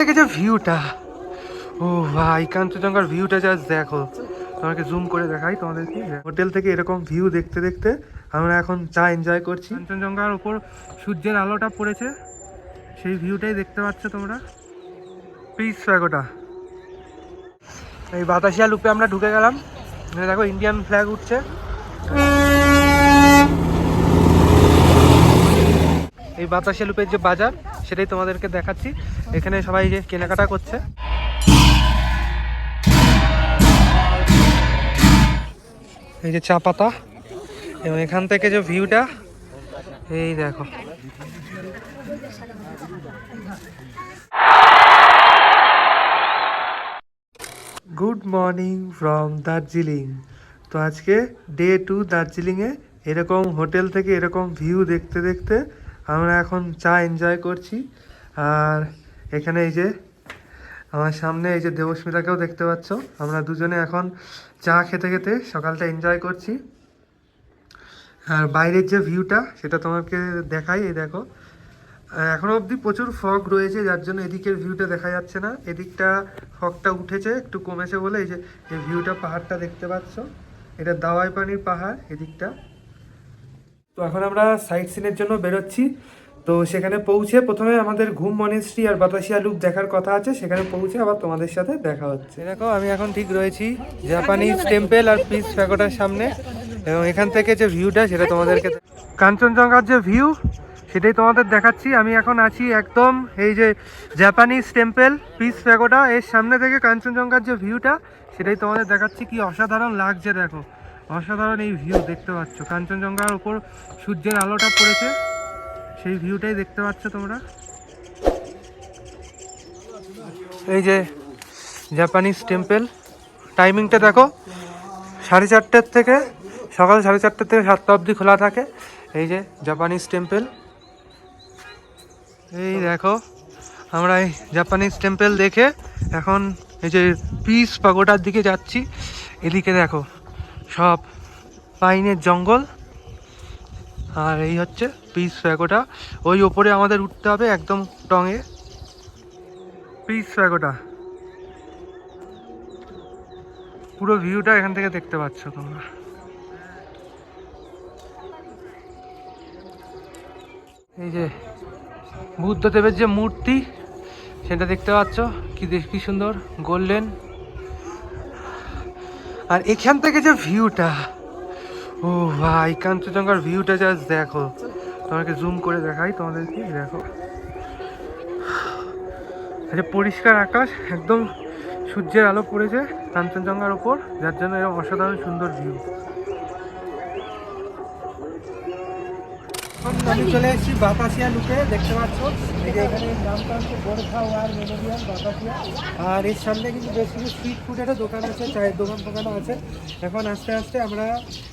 থেকে যে ভিউটা, ও ভাই কাঞ্চনজঙ্ঘার ভিউটা জাস্ট দেখো। তোমাকে জুম করে দেখাই তোমাদেরকে। হোটেল থেকে এরকম ভিউ দেখতে দেখতে আমরা এখন চা এনজয় করছি। কাঞ্চনজঙ্ঘার উপর সূর্যের আলোটা পড়েছে, সেই ভিউটাই দেখতে পাচ্ছ তোমরা। পিস ফ্ল্যাগটা, এই বাতাসিয়া লুপে আমরা ঢুকে গেলাম। দেখো ইন্ডিয়ান ফ্ল্যাগ উঠছে। এই বাতাসিয়া লুপের যে বাজার সেটাই তোমাদেরকে দেখাচ্ছি। এখানে সবাই যে কেনাকাটা করছে। এই যে চা পাতা, এবং এখান থেকে যে ভিউটা, এই দেখো। Good morning from Darjeeling. তো আজকে ডে 2 দার্জিলিংয়ে। এরকম হোটেল থেকে এরকম ভিউ দেখতে দেখতে আমরা এখন চা এনজয় করছি। আর এখানে এই যে আমার সামনে এই যে দেবস্মিতাকেও দেখতে পাচ্ছ। আমরা দুজনে এখন চা খেতে খেতে সকালটা এনজয় করছি। আর বাইরের যে ভিউটা সেটা তোমাকে দেখাই। এই দেখো, এখনো অবধি প্রচুর ফগ রয়েছে, যার জন্য এদিকের ভিউটা দেখা যাচ্ছে না। এদিকটা ফগটা উঠেছে, একটু কমেছে বলে এই যে এই ভিউটা, পাহাড়টা দেখতে পাচ্ছ। এটা দাওয়াই পানির পাহাড় এদিকটা। তো এখন আমরা সাইট সিনের জন্য বেরোচ্ছি। তো সেখানে পৌঁছে প্রথমে আমাদের ঘুম মনেস্ট্রি আর বাতাসিয়া লুপ দেখার কথা আছে। সেখানে পৌঁছে আবার তোমাদের সাথে দেখা হচ্ছে। দেখো আমি এখন ঠিক রয়েছি জাপানিজ টেম্পল আর পিস প্যাগোডার সামনে, এবং এখান থেকে যে ভিউটা সেটা তোমাদেরকে, কাঞ্চনজঙ্ঘার যে ভিউ সেটাই তোমাদের দেখাচ্ছি। আমি এখন আছি একদম এই যে জাপানিজ টেম্পল পিস প্যাগোডা এর সামনে থেকে কাঞ্চনজঙ্ঘার যে ভিউটা সেটাই তোমাদের দেখাচ্ছি। কি অসাধারণ লাগছে দেখো, অসাধারণ এই ভিউ দেখতে পাচ্ছ। কাঞ্চনজঙ্ঘার উপর সূর্যের আলোটা পড়েছে, সেই ভিউটাই দেখতে পাচ্ছ তোমরা। এই যে জাপানিজ টেম্পল, টাইমিংটা দেখো, 4:30 থেকে, সকাল 4:30 থেকে 7টা অবধি খোলা থাকে। এই যে জাপানিজ টেম্পল, এই দেখো। আমরা এই জাপানিজ টেম্পল দেখে এখন এই যে পিস পাগোডার দিকে যাচ্ছি। এদিকে দেখো সব পাইনের জঙ্গল, আর এই হচ্ছে পিস প্যাগোডা। ওই ওপরে আমাদের উঠতে হবে একদম টঙে। পিস প্যাগোডা পুরো ভিউটা এখান থেকে দেখতে পাচ্ছ তোমরা। এই যে বুদ্ধদেবের যে মূর্তি সেটা দেখতে পাচ্ছ, কি সুন্দর গোল্ডেন। আর এখান থেকে যে ভিউটা, ও ভাই কাঞ্চনজঙ্ঘার ভিউটা জাস্ট দেখো। তোমাকে জুম করে দেখাই তোমাদেরকে। দেখো আচ্ছা, পরিষ্কার আকাশ, একদম সূর্যের আলো পড়েছে কাঞ্চনজঙ্ঘার ওপর, যার জন্য এরকম অসাধারণ সুন্দর ভিউ। আমি চলে এসেছি বাতাসিয়া লুপে, দেখতে পাচ্ছ। এই যে এখানে নামটা হচ্ছে গোর্খা ওয়ার মেমোরিয়াল বাতাসিয়া। আর এর সামনে কিন্তু বেশ কিছু স্ট্রিট ফুডেরও দোকান আছে, চায়ের দোকানও আছে। এখন আস্তে আস্তে আমরা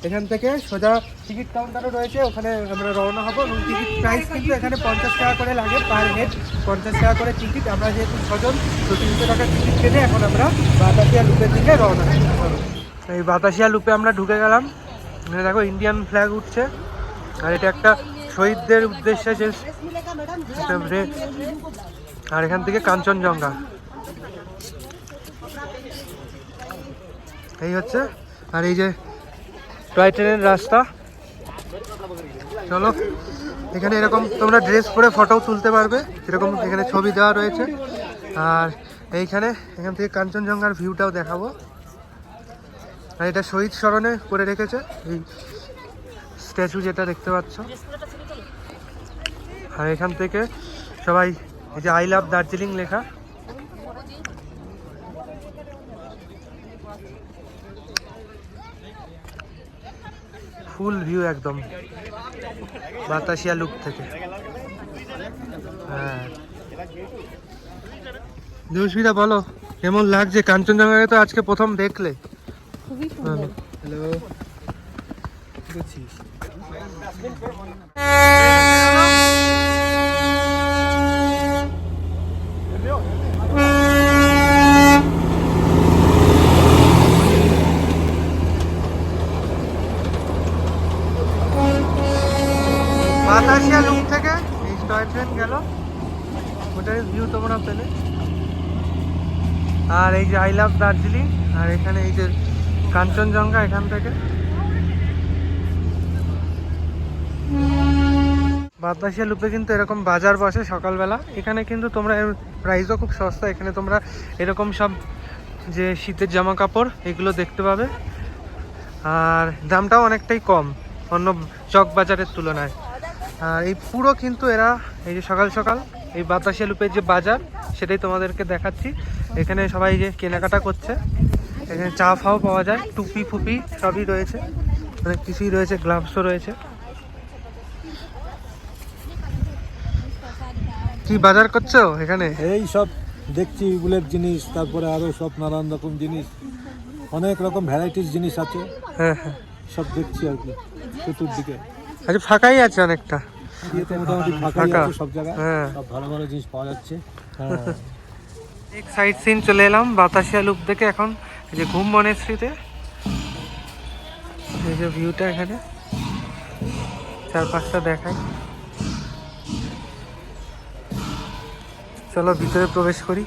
এখান থেকে সোজা টিকিট কাউন্টারও রয়েছে, ওখানে আমরা রওনা হবো। এবং টিকিট প্রাইস কিন্তু এখানে 50 টাকা করে লাগে পার হেড, 50 টাকা করে টিকিট। আমরা যেহেতু 6 জন, তো 300 টাকার টিকিট কেটে এখন আমরা বাতাসিয়া লুপের দিকে রওনা হবো। এই বাতাসিয়া লুপে আমরা ঢুকে গেলাম। দেখো ইন্ডিয়ান ফ্ল্যাগ উঠছে, আর এটা একটা শহীদদের উদ্দেশ্যে যে, আর এখান থেকে কাঞ্চনজঙ্ঘা এই হচ্ছে। আর এই যে টয় ট্রেনের রাস্তা। চলো, এখানে এরকম তোমরা ড্রেস পরে ফটোও তুলতে পারবে, এরকম এখানে ছবি দেওয়া রয়েছে। আর এখান থেকে কাঞ্চনজঙ্ঘার ভিউটাও দেখাবো। আর এটা শহীদ স্মরণে করে রেখেছে এই স্ট্যাচু যেটা দেখতে পাচ্ছ। আর এখান থেকে সবাই এই যে আই লাভ দার্জিলিং লেখা। ফুল ভিউ একদম বাতাসিয়া লুপ থেকে। হ্যাঁ, দেবস্মিতা বলো কেমন লাগছে কাঞ্চনজঙ্ঘাকে? তো আজকে প্রথম দেখলে। খুবই সুন্দর। হ্যালো, বাতাসিয়া লুপ থেকে এই টয় ট্রেন গেল, ওটার ভিউ তোমরা পেলে। আর এই যে আই লাভ দার্জিলিং, আর এখানে এই যে কাঞ্চনজঙ্ঘা এখান থেকে। বাতাসিয়া লুপে কিন্তু এরকম বাজার বসে সকালবেলা। এখানে কিন্তু তোমরা প্রাইসও খুব সস্তা। এখানে তোমরা এরকম সব যে শীতের জামা কাপড় এগুলো দেখতে পাবে, আর দামটাও অনেকটাই কম অন্য চক বাজারের তুলনায়। আর এই পুরো কিন্তু এরা এই যে সকাল সকাল এই বাতাসিয়া লুপের যে বাজার সেটাই তোমাদেরকে দেখাচ্ছি। এখানে সবাই যে কেনাকাটা করছে, এখানে চা ফাও পাওয়া যায়, টুপি ফুপি সবই রয়েছে, অনেক কিছুই রয়েছে, গ্লাভসও রয়েছে। কি বাজার করছো এখানে? এই সব দেখছি উলের জিনিস, তারপরে আরো সব নানান রকম জিনিস, অনেক রকম ভ্যারাইটিস জিনিস আছে। হ্যাঁ হ্যাঁ, সব দেখছি আর কি চতুর্দিকে। আচ্ছা ফাঁকাই আছে অনেকটা, মোটামুটি ফাঁকা ফাঁকা। আছে সব জায়গায়। হ্যাঁ, সব ভালো ভালো জিনিস পাওয়া যাচ্ছে। এক সাইড সিন চলে এলাম বাতাসিয়া লুপ থেকে। এখন এই যে ঘুম মনেশ্রীতে, এই যে ভিউটা এখানে চারপাশটা দেখাই। চলো ভিতরে প্রবেশ করি।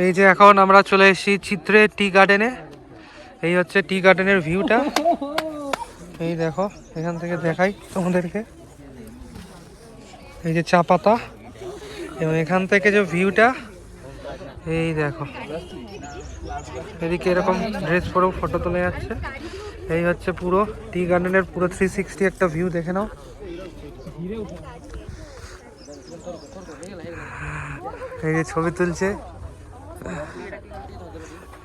এই যে এখন আমরা চলে এসেছি চিত্রে টি গার্ডেনে। এই হচ্ছে টি গার্ডেনের ভিউটা। এই দেখো, এখান থেকে দেখাই তোমাদেরকে, এই যে চা পাতা, এবং এখান থেকে যে ভিউটা, এই দেখো এদিকে এরকম ড্রেস পরেও ফটো তোলা যাচ্ছে। এই হচ্ছে পুরো টি গার্ডেনের পুরো 360 একটা ভিউ, দেখে নাও। এই যে ছবি তুলছে,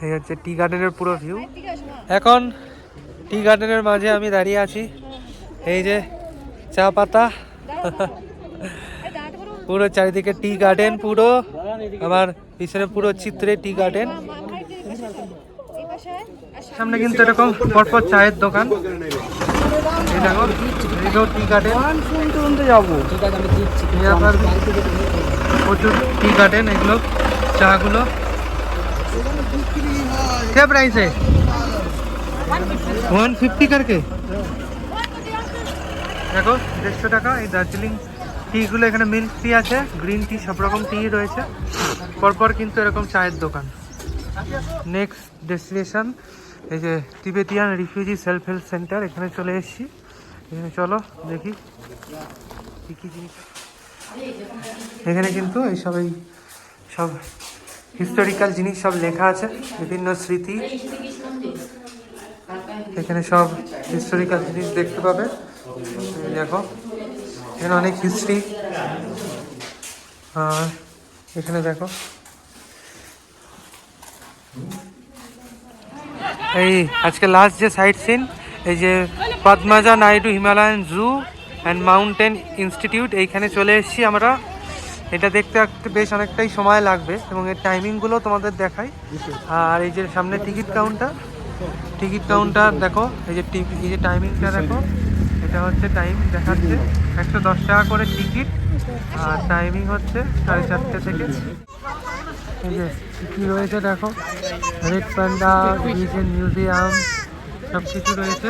এই হচ্ছে টি গার্ডেনের পুরো ভিউ। এখন টি গার্ডেনের মাঝে আমি দাঁড়িয়ে আছি, এই যে চা পাতা, পুরো চারিদিকে টি গার্ডেন, পুরো আমার পিছনে পুরো চিত্রে টি গার্ডেন। সামনে কিন্তু এরকম পরপর চায়ের দোকান, এই দেখো এইটাও টি গার্ডেন। প্রচুর টি গার্ডেন, এগুলো চাগুলো क्या प्राइस है? 150 करके। দেখো 150 টাকা। এই দার্জিলিং টিগুলো, এখানে মিল্ক টি আছে, গ্রিন টি, সব রকম টি রয়েছে পরপর কিন্তু এরকম চায়ের দোকান। নেক্সট ডেস্টিনেশন এই যে Tibetan refugee self help centre, এখানে চলে এসেছি। এখানে চলো দেখি কী কী জিনিস। এখানে কিন্তু এইসব এই সব হিস্টোরিক্যাল জিনিস সব লেখা আছে, বিভিন্ন স্মৃতি। এখানে সব হিস্টোরিক্যাল জিনিস দেখতে পাবে। দেখো এখানে অনেক হিস্ট্রি। আর এখানে দেখো এই আজকে লাস্ট যে সাইট সিন, এই যে Padmaja Naidu Himalayan zoo and mountain institute, এইখানে চলে এসেছি আমরা। এটা দেখতে বেশ অনেকটাই সময় লাগবে, এবং এর টাইমিংগুলো তোমাদের দেখাই। আর এই যে সামনে টিকিট কাউন্টার দেখো, এই যে টাইমিংটা দেখো, এটা হচ্ছে টাইম দেখাচ্ছে 110 টাকা করে টিকিট, আর টাইমিং হচ্ছে 4:30 থেকে। এই যে কী রয়েছে দেখো, রেড পান্ডা, ডিজেন মিউজিয়াম, সব কিছু রয়েছে।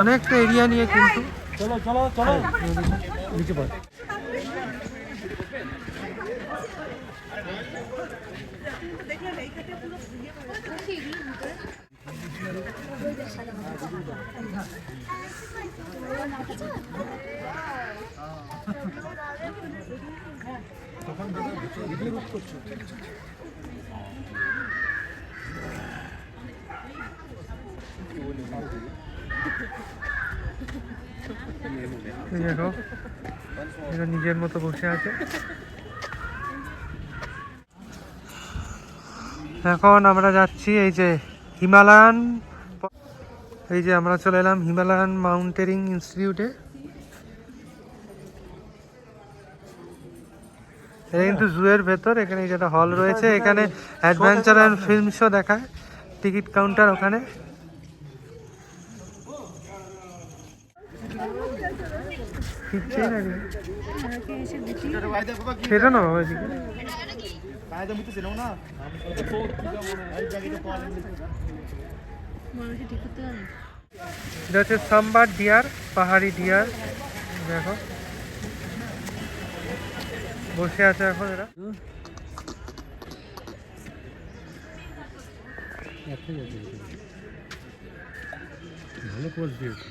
অনেকটা এরিয়া নিয়ে কিন্তু। চলো চলো চলো নিচে পড়। দেখো এরা নিজের মতো বসে আছে। এখন আমরা যাচ্ছি এই যে হিমালয়ান, এই যে আমরা চলে এলাম হিমালয়ান মাউন্টেনিং ইনস্টিটিউটে। এটা কিন্তু জুয়ের ভেতর, এখানে যেটা হল রয়েছে, এখানে অ্যাডভেঞ্চার অ্যান্ড ফিল্ম শো দেখায়। টিকিট কাউন্টার ওখানে। সেটা না বাবা, এদিকে এটা হচ্ছে সাম্বার ডিয়ার, পাহাড়ি ডিয়ার। দেখো বসে আছে এখন এরা। ভালো কোচ দিয়েছে।